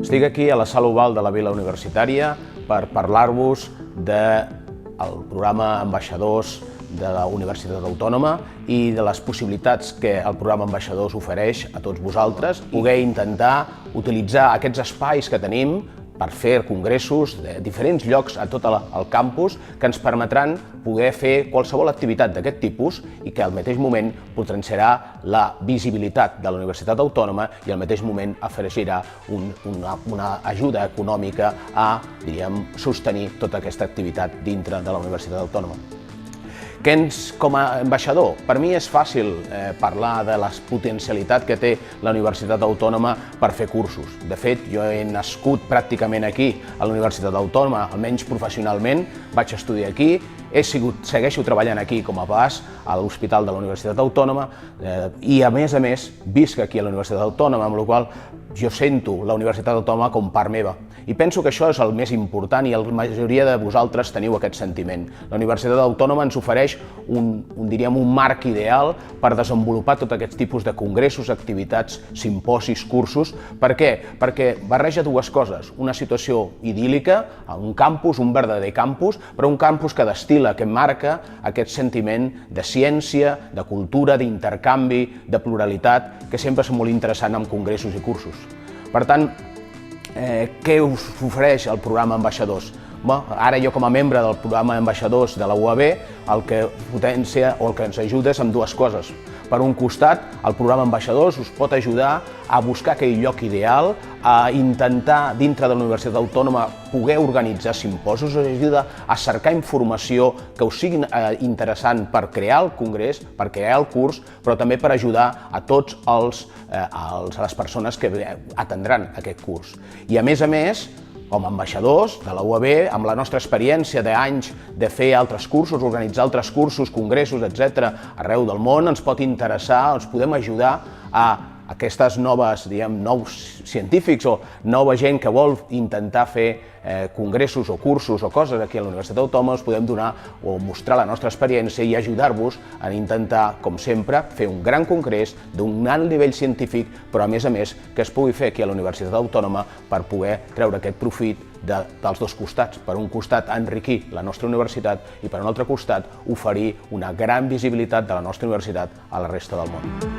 Estic aquí a la Sala Oval de la Vila Universitària per parlar-vos del programa Ambaixadors de la Universitat Autònoma i de les possibilitats que el programa Ambaixadors ofereix a tots vosaltres, poder intentar utilitzar aquests espais que tenim per fer congressos de diferents llocs a tot el campus que ens permetran poder fer qualsevol activitat d'aquest tipus i que al mateix moment potenciarà la visibilitat de la Universitat Autònoma i al mateix moment afegirà una ajuda econòmica a, diríem, sostenir tota aquesta activitat dintre de la Universitat Autònoma. Com a ambaixador, per mi és fàcil parlar de la potencialitat que té la Universitat Autònoma per fer cursos. De fet, jo he nascut pràcticament aquí, a la Universitat Autònoma, almenys professionalment, vaig estudiar aquí, segueixo treballant aquí com a pas a l'Hospital de la Universitat Autònoma i, a més, visc aquí a la Universitat Autònoma, amb la qual jo sento la Universitat Autònoma com part meva. I penso que això és el més important i la majoria de vosaltres teniu aquest sentiment. La Universitat Autònoma ens ofereix un marc ideal per desenvolupar tots aquests tipus de congressos, activitats, simposis, cursos. Per què? Perquè barreja dues coses. Una situació idíl·lica, un campus, un verdader campus, però un campus que destil·la, que marca aquest sentiment de ciència, de cultura, d'intercanvi, de pluralitat, que sempre és molt interessant en congressos i cursos. Per tant, què us ofereix el programa Ambaixadors? Ara jo com a membre del programa Ambaixadors de la UAB el que potencia o el que ens ajuda és amb dues coses. Per un costat, el programa Ambaixadors us pot ajudar a buscar aquell lloc ideal, a intentar, dintre de la Universitat Autònoma, poder organitzar simposis, us ajuda a cercar informació que us sigui interessant per crear el congrés, per crear el curs, però també per ajudar a tots les persones que atendran aquest curs. I a més, com a ambaixadors de la UAB, amb la nostra experiència d'anys de fer altres cursos, organitzar altres cursos, congressos, etc., arreu del món, ens pot interessar, ens podem ajudar a aquestes nous científics o nova gent que vol intentar fer congressos o cursos o coses aquí a la Universitat Autònoma, us podem donar o mostrar la nostra experiència i ajudar-vos a intentar, com sempre, fer un gran congrés d'un alt nivell científic, però a més que es pugui fer aquí a la Universitat Autònoma per poder treure aquest profit dels dos costats. Per un costat, enriquir la nostra universitat i per un altre costat, oferir una gran visibilitat de la nostra universitat a la resta del món.